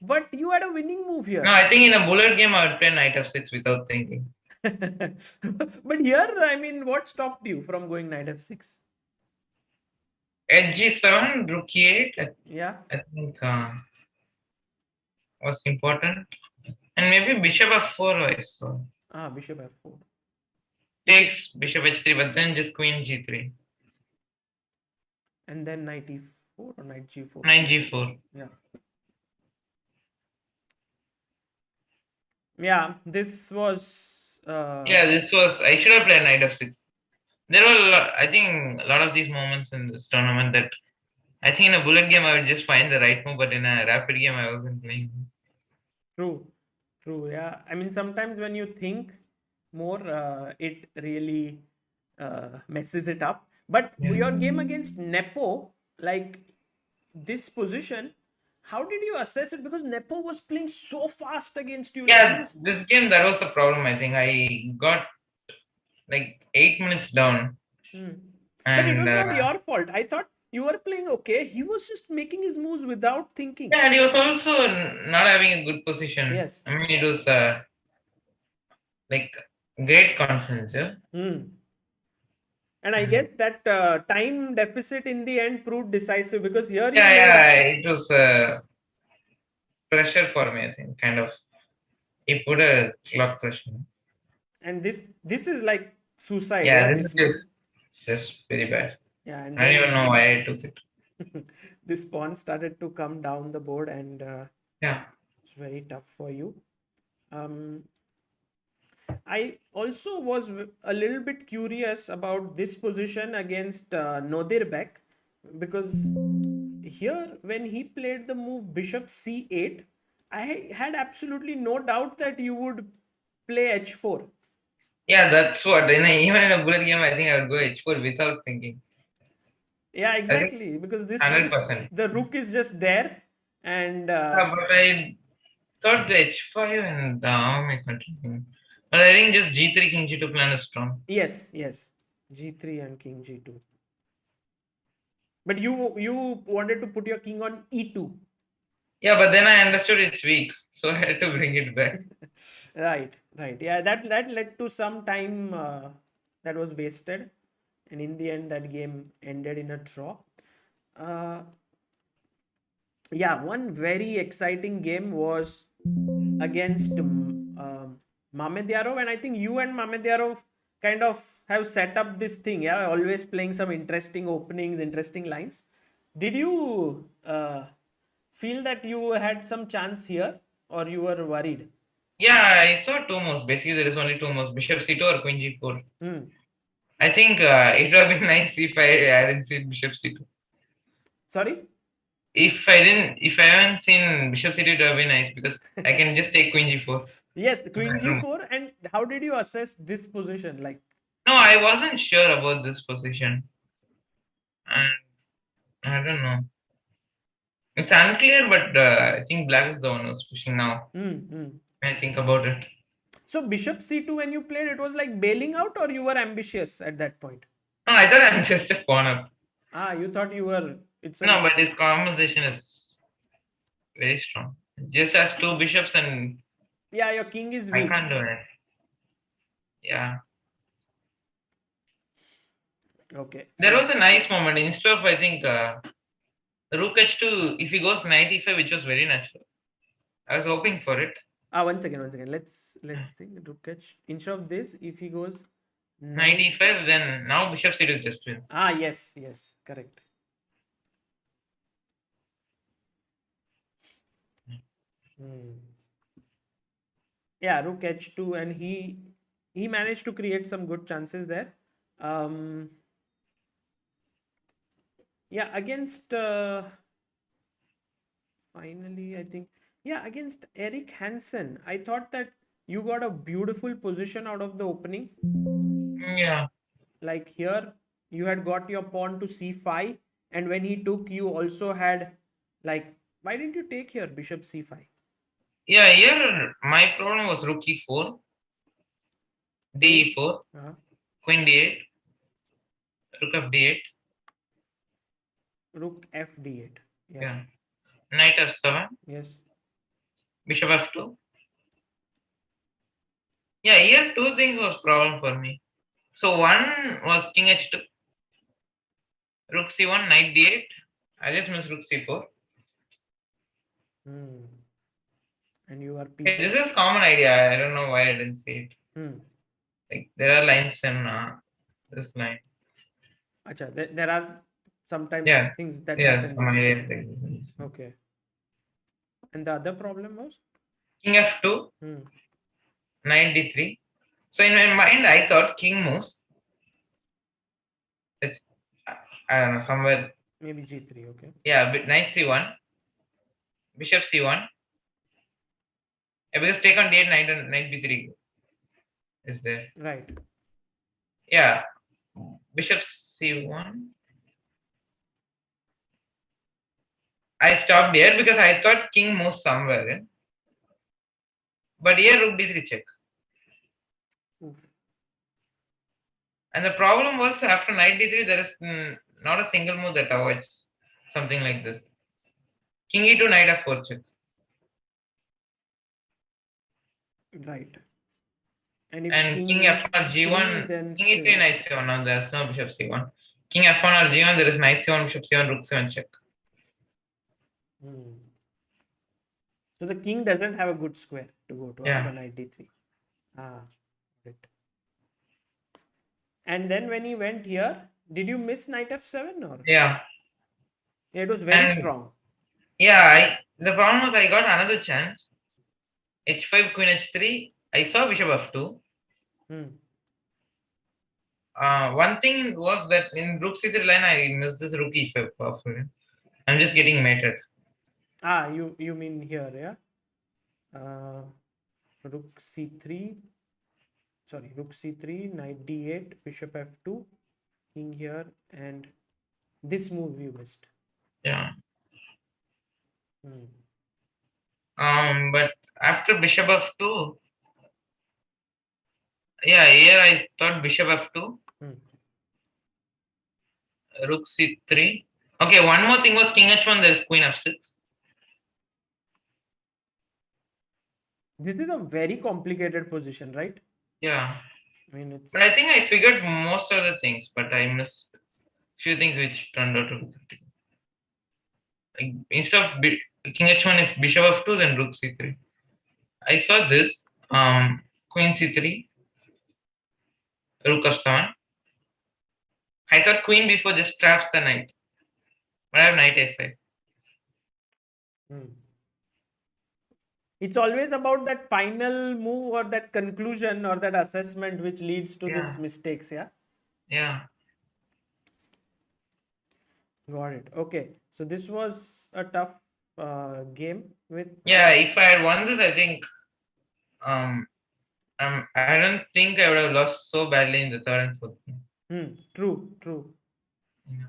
but you had a winning move here. No, I think in a bullet game I would play knight f6 without thinking. But here, I mean, what stopped you from going knight f6? Edge g7, rook e8. Yeah. I think was important, and maybe bishop f4 I saw. Ah, bishop f4. Takes bishop h3, but then just queen g3. And then knight e4 or knight g4. Knight g4. Yeah. Yeah, this was. Yeah, this was. I should have played knight f6. There were, I think, a lot of these moments in this tournament that I think in a bullet game I would just find the right move, but in a rapid game I wasn't playing. True. Yeah. I mean, sometimes when you think more, it really messes it up. But your game against Nepo, like this position, how did you assess it? Because Nepo was playing so fast against you. Yeah, this game, that was the problem. I think I got like 8 minutes down. But it was not your fault. I thought you were playing okay. He was just making his moves without thinking. Yeah, and he was also not having a good position. Yes. I mean, it was like great confidence. Yeah. And I guess that time deficit in the end proved decisive because here. Yeah, it was pressure for me. I think kind of. He put a clock pressure. And this is like suicide. Yeah, this is just very bad. Yeah, and I don't even know why I took it. This pawn started to come down the board, and yeah, it's very tough for you. I also was a little bit curious about this position against Nodirbek because here when he played the move bishop c8, I had absolutely no doubt that you would play h4. Yeah, that's what. Even in a bullet game, I think I would go h4 without thinking. Yeah, exactly. Because this 100%. The rook is just there, and yeah, but I thought the h5 and the arm I continued. But I think just g3 king g2 plan is strong. Yes. G3 and king G2. But you wanted to put your king on E2. Yeah, but then I understood it's weak, so I had to bring it back. Right. Yeah, that led to some time that was wasted, and in the end, that game ended in a draw. Uh, yeah, one very exciting game was against Mamedyarov, and I think you and Mamedyarov kind of have set up this thing. Yeah, always playing some interesting openings, interesting lines. Did you feel that you had some chance here, or you were worried? Yeah, I saw two moves. Basically, there is only two moves: Bishop C2 or Queen G4. Hmm. I think it would have been nice if I hadn't seen Bishop C2. Sorry. If I haven't seen Bishop C2, it would have been nice because I can just take Queen G4. Yes, Queen I don't know. G4. And how did you assess this position? Like, No, I wasn't sure about this position, and I don't know. It's unclear, but I think Black is the one who's pushing now. When I think about it. So Bishop C2, when you played, it was like bailing out, or you were ambitious at that point? No, I thought I'm just a pawn up. You thought you were. No, but this conversation is very strong. Just as two bishops and Yeah, your king is I weak. can't do it. Yeah. Okay. There was a nice moment. Instead of, I think, Rook H2, if he goes knight e5, which was very natural. I was hoping for it. One second. Let's think. Rook H. Instead of this, if he goes Knight e5, then now bishop c2 just wins. Yes, correct. Yeah, Rook H2, and he managed to create some good chances there. Yeah, against finally, I think, yeah, against Eric Hansen, I thought that you got a beautiful position out of the opening. Yeah. Like here, you had got your pawn to c5, and when he took, you also had, like, why didn't you take here bishop c5? Yeah, here my problem was rook e4, d4, queen d8, rook f d8. Rook f d8. Yeah. Knight f7. Yes. Bishop f2. Yeah, here two things was problem for me. So one was king h2, rook c1, knight d8. I just missed rook c4. And you are Hey, this is common idea. I don't know why I didn't see it. Like there are lines in this line. Acha, there are sometimes things that happen. Some ideas like okay. And the other problem was? King f2, knight d3. So in my mind, I thought king moves. It's, I don't know, somewhere. Maybe g3, okay. Yeah, but knight c1, bishop c1. Yeah, because take on d8, knight b3 is there. Right. Yeah, bishop c1. I stopped here because I thought king moves somewhere. But here rook d3 check. And the problem was after knight d3, there is not a single move that avoids something like this. King e2, knight f4 check. Right. And king f1 or g1, king e3, knight c1. No, there's no bishop c1. King f1 or g1, there is knight c1, bishop c1, rook c1 check. So the king doesn't have a good square to go to after knight d3. Right. And then when he went here, did you miss knight f7 or? Yeah. It was very strong. Yeah, the problem was I got another chance. h5, queen h3. I saw bishop f2. One thing was that in rook c3 line, I missed this rook e5 powerfully. I'm just getting mated. You mean here, yeah? Rook c3. Sorry, rook c3, knight d8, bishop f2, king here, and this move you missed. Yeah. But after bishop f2, yeah, here I thought bishop f2. Rook c3. Okay, one more thing was king h1. There is queen f6. This is a very complicated position, right? Yeah, I mean, it's but I think I figured most of the things, but I missed few things which turned out to be critical. Like instead of king h1, if bishop f2, then rook c3. I saw this queen c3, rook f7. I thought queen before just traps the knight, but I have knight a5. Hmm. It's always about that final move or that conclusion or that assessment which leads to Yeah, these mistakes. Yeah, yeah, got it. Okay, so this was a tough game with. yeah. If I had won this, I think um I don't think I would have lost so badly in the third and fourth game. True, true. Yeah.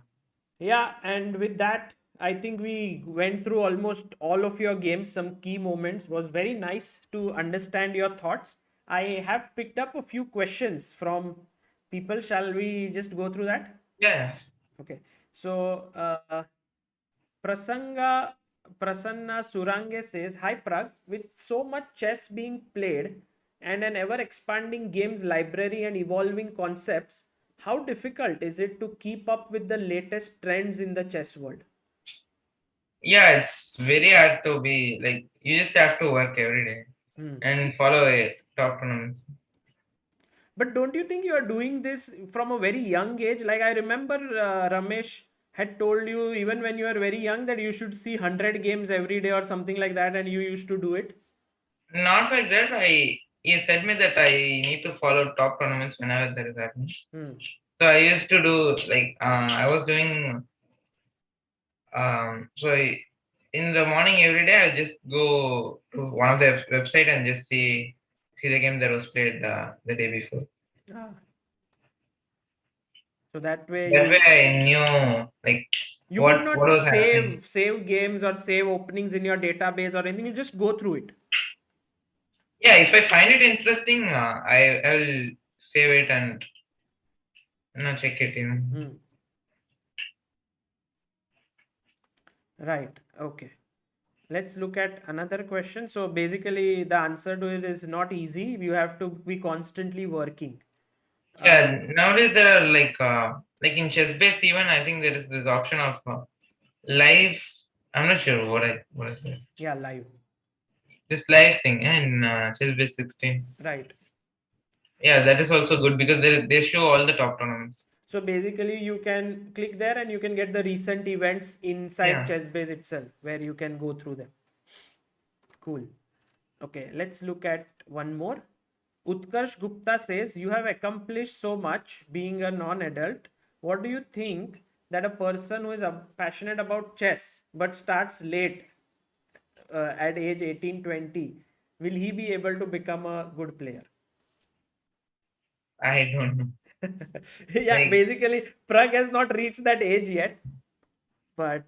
Yeah, and with that, I think we went through almost all of your games. Some key moments was very nice to understand your thoughts. I have picked up a few questions from people. Shall we just go through that? Yeah. Okay. So, Prasanga Prasanna Surange says, "Hi Pragg, with so much chess being played and an ever expanding games library and evolving concepts, how difficult is it to keep up with the latest trends in the chess world?" Yeah, it's very hard to be like you just have to work every day Hmm. and follow a top tournaments. But don't you think you are doing this from a very young age? Like I remember Ramesh had told you even when you were very young that you should see 100 games every day or something like that, and you used to do it. Not like that. He said me that I need to follow top tournaments whenever there is happening. Hmm. So I used to do like I was doing so in the morning every day I just go to one of the website and just see the game that was played the day before. Ah. So that way That way you I knew like you would what not was happening. save games or save openings in your database or anything. You just go through it. Yeah, if I find it interesting, I will save it and check it. Hmm. Right. Okay. Let's look at another question. So basically, the answer to it is not easy. You have to be constantly working. Uh, Yeah, nowadays there are like in chess base even I think there is this option of live. I'm not sure what is it. yeah, live. This live thing in chess base 16. Right. Yeah, that is also good because they show all the top tournaments. So basically, you can click there and you can get the recent events inside Yeah. ChessBase itself, where you can go through them. Cool. Okay, let's look at one more. Utkarsh Gupta says, "You have accomplished so much being a non-adult. What do you think that a person who is passionate about chess but starts late at age 18, 20, will he be able to become a good player?" I don't know. Yeah, Like basically, Pragg has not reached that age yet, but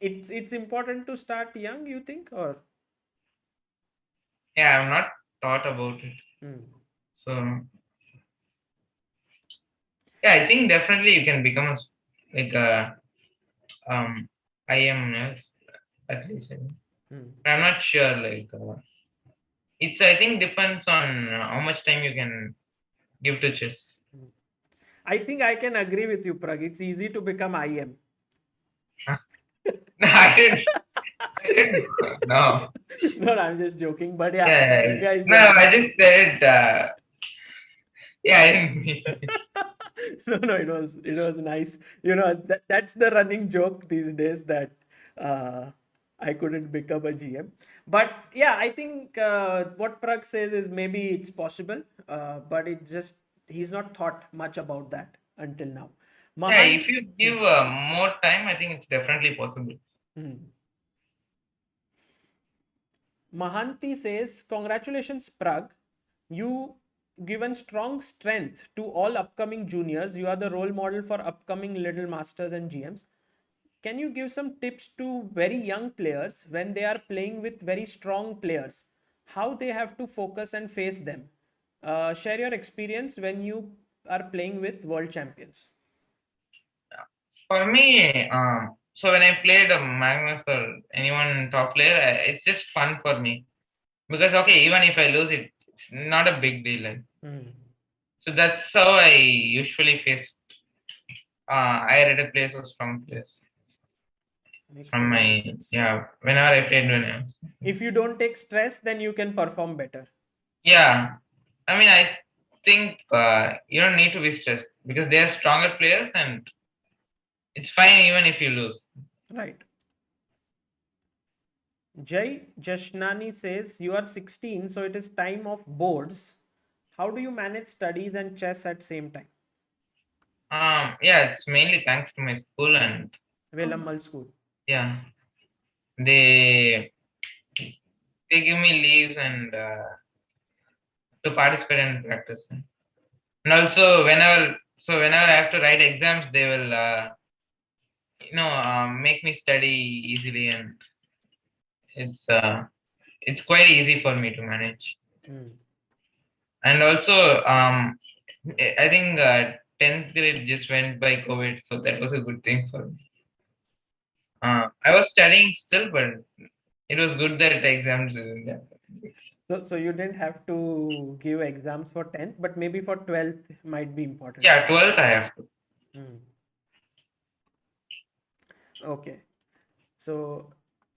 it's important to start young, you think, or yeah, I've not thought about it. hmm. So yeah, I think definitely you can become like a IM nurse at least. Hmm. I'm not sure. It's I think depends on how much time you can give to chess. Hmm. I think I can agree with you, Pragg. It's easy to become IM. No, I didn't. I didn't. No. No, no, I'm just joking, but yeah, Yeah, you guys. no, I just said. Yeah, I didn't mean it. No, no, it was nice. That's the running joke these days that I couldn't become a GM. But yeah, I think what Pragg says is maybe it's possible, but it just he's not thought much about that until now. Yeah, Mahan. if you Hmm, give more time, I think it's definitely possible. hmm. Mahanti says, "Congratulations, Pragg. You given strong strength to all upcoming juniors. You are the role model for upcoming little masters and GMs. Can you give some tips to very young players when they are playing with very strong players? How they have to focus and face them? Share your experience when you are playing with world champions." For me, so when I played Magnus or anyone top player, it's just fun for me because okay, even if I lose it, it's not a big deal. Like, Hmm. so that's how I usually face higher-rated players or strong players Makes a from lot of my sense. whenever I played when I was If you don't take stress, then you can perform better. yeah. I mean, I think you don't need to be stressed because they are stronger players and it's fine even if you lose. Right. Jay Jashnani says you are 16, so it is time of boards. How do you manage studies and chess at same time? Yeah, it's mainly thanks to my school and Velammal school. yeah, they they give me leaves and to participate and practice. And also whenever I have to write exams, they will make me study easily and it's uh, it's quite easy for me to manage. Hmm. And also I think 10th grade just went by COVID, so that was a good thing for me. I was studying still, but it was good that exams didn't happen. So you didn't have to give exams for 10th, but maybe for 12th might be important. Yeah, 12th I have to. Hmm. Okay. So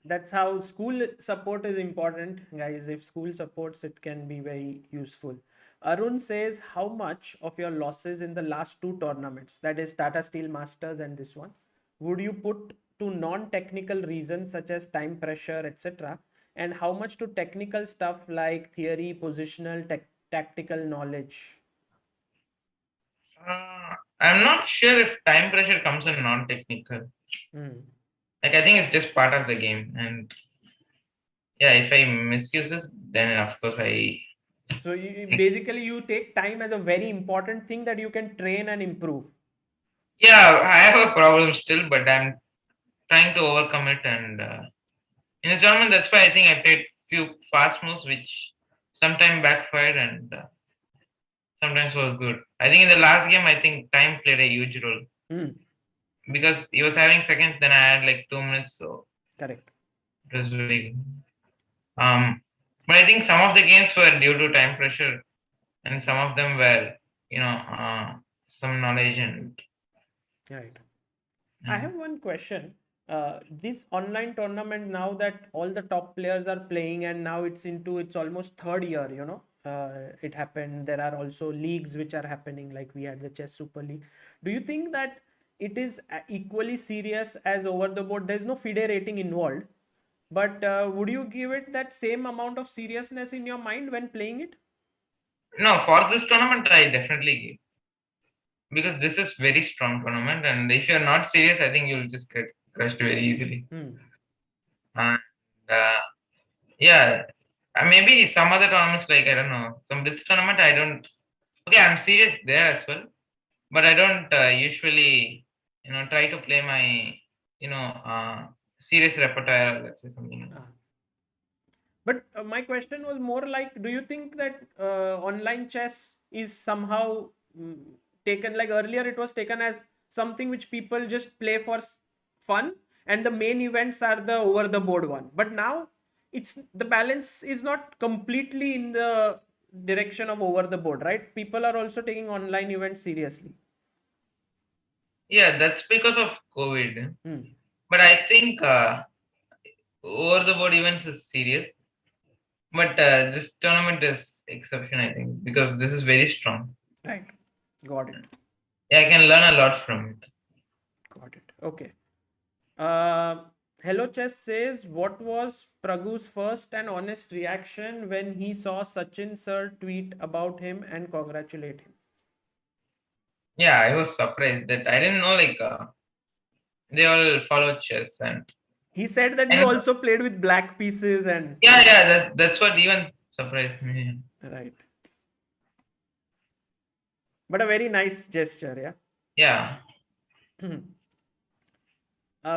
that's how school support is important, guys. If school supports, it can be very useful. Arun says, how much of your losses in the last two tournaments, that is Tata Steel Masters and this one, would you put to non-technical reasons such as time pressure, etc., and how much to technical stuff like theory, positional, tactical knowledge? I'm not sure if time pressure comes in non-technical. Hmm. Like I think it's just part of the game, and yeah, if I misuse this, then of course I. So basically you take time as a very important thing that you can train and improve. Yeah, I have a problem still, but I'm trying to overcome it. And in this tournament, that's why I think I played few fast moves, which sometimes backfired and sometimes was good. I think in the last game, I think time played a huge role Hmm. because he was having seconds, then I had like 2 minutes, so Correct. it was really good. But I think some of the games were due to time pressure, and some of them were, some knowledge and. Right. I have one question. This online tournament, now that all the top players are playing and now it's into its almost third year, it happened. There are also leagues which are happening, like we had the Chess Super League. Do you think that it is equally serious as over the board? There's no FIDE rating involved, but would you give it that same amount of seriousness in your mind when playing it? No, for this tournament, I definitely give because this is very strong tournament, and if you're not serious, I think you'll just get crushed very easily. Hmm. And uh, yeah, maybe some other tournaments like I don't know some this tournament I don't. Okay, I'm serious there as well, but I don't usually try to play my you know serious repertoire. Let's say something. Ah. But my question was more like, do you think that online chess is somehow taken, like earlier it was taken as something which people just play for fun, and the main events are the over the board one. But now it's the balance is not completely in the direction of over the board, right? People are also taking online events seriously. Yeah, that's because of COVID. Hmm. But I think over the board events is serious. But this tournament is exception, I think, because this is very strong. Right. Got it. Yeah, I can learn a lot from it. Got it. Okay. Uh, Hello Chess says, what was Pragu's first and honest reaction when he saw Sachin sir tweet about him and congratulate him? Yeah, I was surprised that I didn't know like they all follow chess He said that you and also played with black pieces and yeah, that's what even surprised me. right. But a very nice gesture, Yeah, yeah.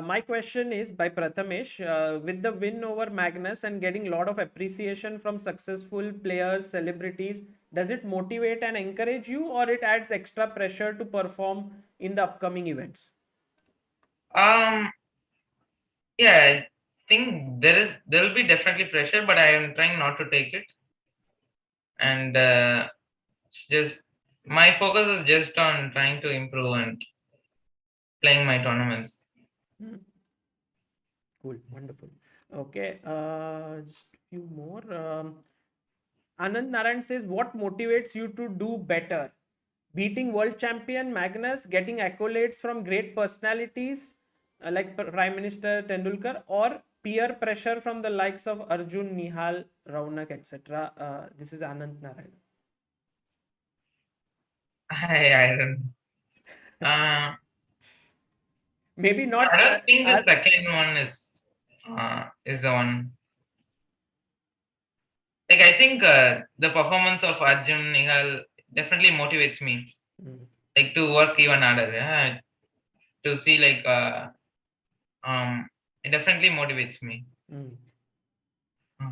My question is by Prathamesh. With the win over Magnus and getting a lot of appreciation from successful players, celebrities, does it motivate and encourage you, or it adds extra pressure to perform in the upcoming events? Um, yeah, I think there will be definitely pressure, but I am trying not to take it. And it's just my focus is just on trying to improve and playing my tournaments. Hmm. Cool, wonderful. Okay, just a few more. Anand Narayan says, what motivates you to do better? Beating world champion Magnus, getting accolades from great personalities like Prime Minister Tendulkar, or peer pressure from the likes of Arjun, Nihal, Raunak, etc. This is Anand Narayan. I don't. Uh, Maybe I not. don't think the second one is the one. Like I think the performance of Arjun Nihal definitely motivates me. Mm, Like to work even harder. Yeah, to see like it definitely motivates me. mm. Uh,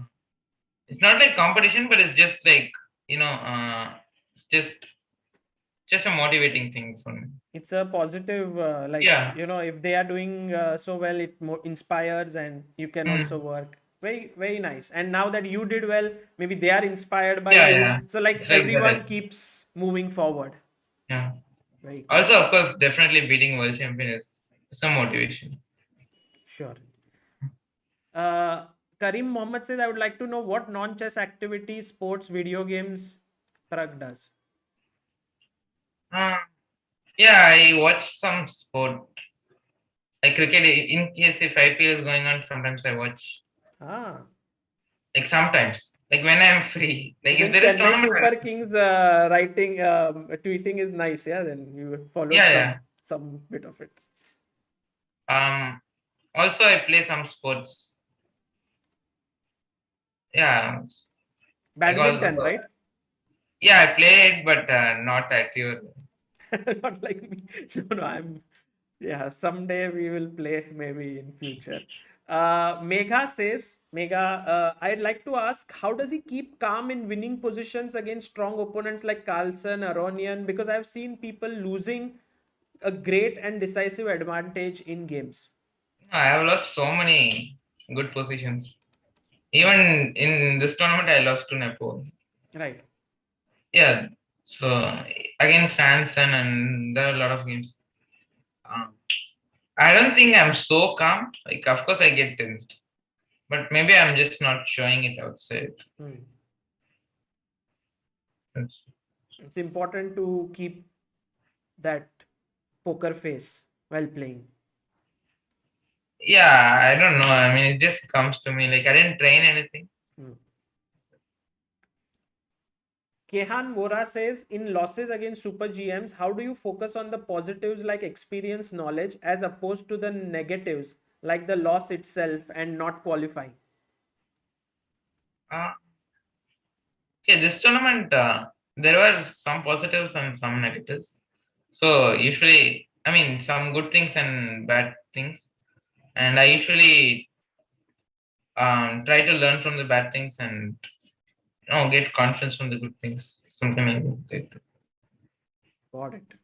It's not like competition, but it's just like it's just a motivating thing for me. It's a positive, like, Yeah. if they are doing so well, it inspires and you can also Mm. work. Very, very nice. And now that you did well, maybe they are inspired by Yeah, you. yeah. So, like, It's like everyone that. keeps moving forward. Yeah. Very cool. Also, of course, definitely beating world champion is some motivation. Sure. Uh, Karim Mohammed says, I would like to know what non chess activities, sports, video games Pragg does. Uh, yeah, I watch some sport like cricket. In case if IPL is going on, sometimes I watch. Ah. Like sometimes, like when I'm free. Like if Even there is Chennai tournament, Super Kings tweeting is nice. Yeah, then you followed yeah, yeah. some bit of it. Um, Also I play some sports. Yeah, because Badminton, right? yeah, I played, but not at your. Not like me. No, no, yeah, someday we will play maybe in future. Megha says, I'd like to ask, how does he keep calm in winning positions against strong opponents like Carlsen, Aronian? Because I've seen people losing a great and decisive advantage in games. I have lost so many good positions. Even in this tournament, I lost to Nepo. Right. Yeah, so against Hansen, and there are a lot of games. Um, I don't think I'm so calm. Like, of course, I get tensed, but maybe I'm just not showing it outside. Hmm. It's- It's important to keep that poker face while playing. Yeah, I don't know. I mean, it just comes to me. Like, I didn't train anything. Hmm. Kehan Vora says, in losses against super GMs, how do you focus on the positives like experience, knowledge, as opposed to the negatives like the loss itself and not qualifying? Uh, okay, this tournament, there were some positives and some negatives. So usually, I mean, some good things and bad things. And I usually try to learn from the bad things and get confidence from the good things. Something like that. Got it.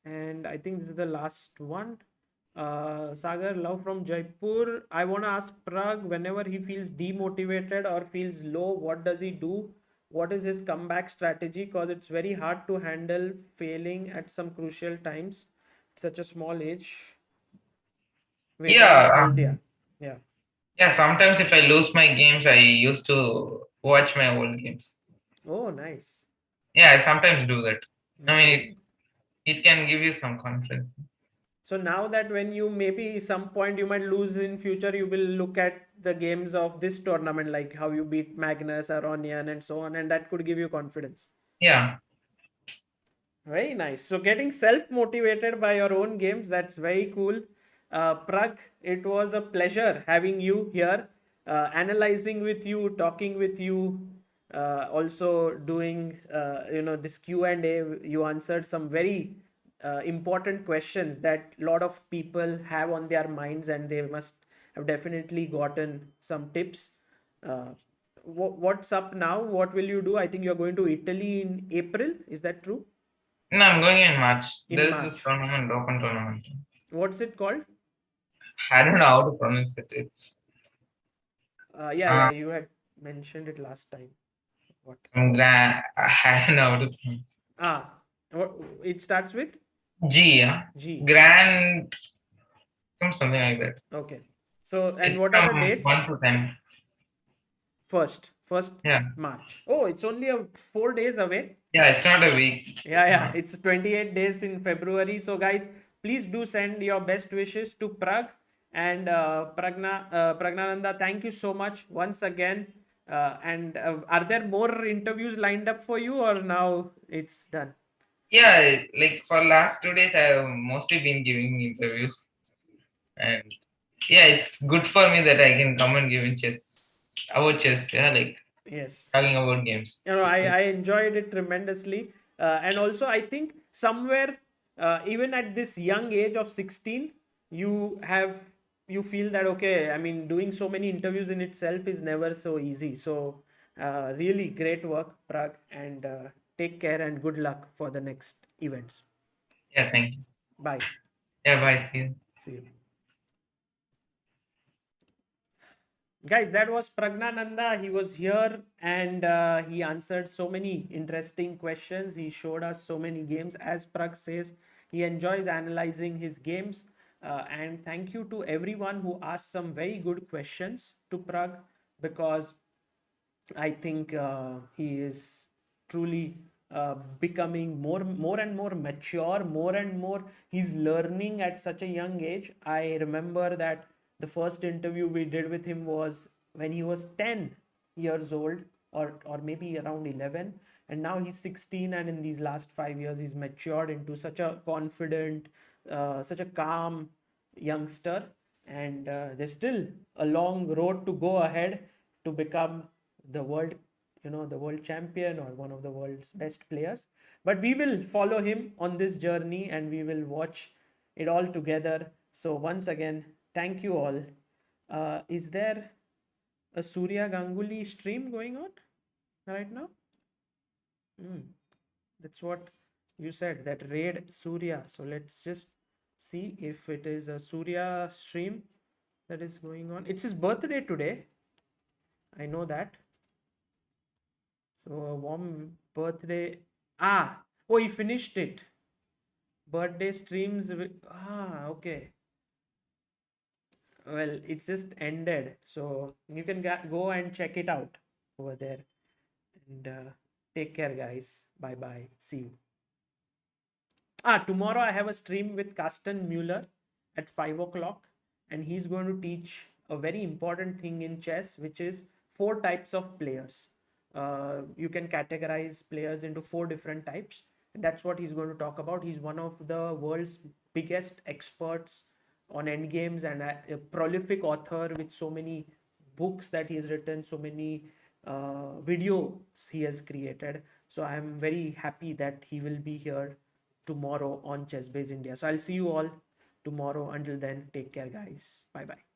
And I think this is the last one. Sagar Love from Jaipur. I want to ask Pragg, whenever he feels demotivated or feels low, what does he do? What is his comeback strategy? Because it's very hard to handle failing at some crucial times. Such a small age. Vedant Yeah, Haldia. Yeah. yeah. Sometimes if I lose my games, I used to watch my old games. Oh, nice. Yeah, I sometimes do that. I mean, Mm. it can give you some confidence. So now that when you maybe some point you might lose in future, you will look at the games of this tournament, like how you beat Magnus, Aronian, and so on, and that could give you confidence. Yeah. Very nice. So getting self-motivated by your own games, that's very cool. Pragg, it was a pleasure having you here, analyzing with you, talking with you, also doing, this Q&A. You answered some very important questions that a lot of people have on their minds, and they must have definitely gotten some tips. Uh, what's up now? What will you do? I think you're going to Italy in April. Is that true? No, I'm going in March. In There's this March. tournament, open tournament. What's it called? I don't know how to pronounce it. It's Yeah, you had mentioned it last time. What? I don't know how to pronounce. Ah, it starts with G, yeah. G. Grand, something like that. Okay. So, and It's what are the from dates? 1 to 10. First Yeah. March. Oh, it's only 4 days away. Yeah, it's not a week. Yeah, it's 28 days in February. So, guys, please do send your best wishes to Pragg and Praggnanandhaa. Thank you so much once again. And are there more interviews lined up for you, or now it's done? Yeah, like for last 2 days, I've mostly been giving interviews. And yeah, it's good for me that I can come and give in about chess. Yeah, like Yes. talking about games. I enjoyed it tremendously. And also, I think somewhere, even at this young age of 16, you have you feel that okay, I mean, doing so many interviews in itself is never so easy. So really great work, Pragg, and take care and good luck for the next events. Yeah, thank you. Bye. Yeah, bye. See you. See you. Guys, that was Praggnanandhaa. He was here and he answered so many interesting questions. He showed us so many games. As Pragg says, he enjoys analyzing his games. And thank you to everyone who asked some very good questions to Pragg, because I think he is truly becoming more and more mature, more and more. He's learning at such a young age. I remember that the first interview we did with him was when he was 10 years old, or maybe around 11, and now he's 16, and in these last 5 years he's matured into such a confident, such a calm youngster, and there's still a long road to go ahead to become the world, the world champion or one of the world's best players. But we will follow him on this journey and we will watch it all together. So once again, thank you all. Is there a Surya Ganguly stream going on right now? That's what you said, that raid Surya. So let's just see if it is a Surya stream that is going on. It's his birthday today, I know that. So a warm birthday. Oh, he finished it. Birthday streams. Okay. Well, it's just ended. So you can go and check it out over there. And take care, guys. Bye bye. See you. Tomorrow I have a stream with Carsten Mueller at 5 o'clock. And he's going to teach a very important thing in chess, which is 4 types of players. You can categorize players into 4 different types. And that's what he's going to talk about. He's one of the world's biggest experts on endgames and a prolific author with so many books that he has written, so many videos he has created. So I'm very happy that he will be here tomorrow on Chess Base India. So I'll see you all tomorrow. Until then, take care, guys. Bye bye.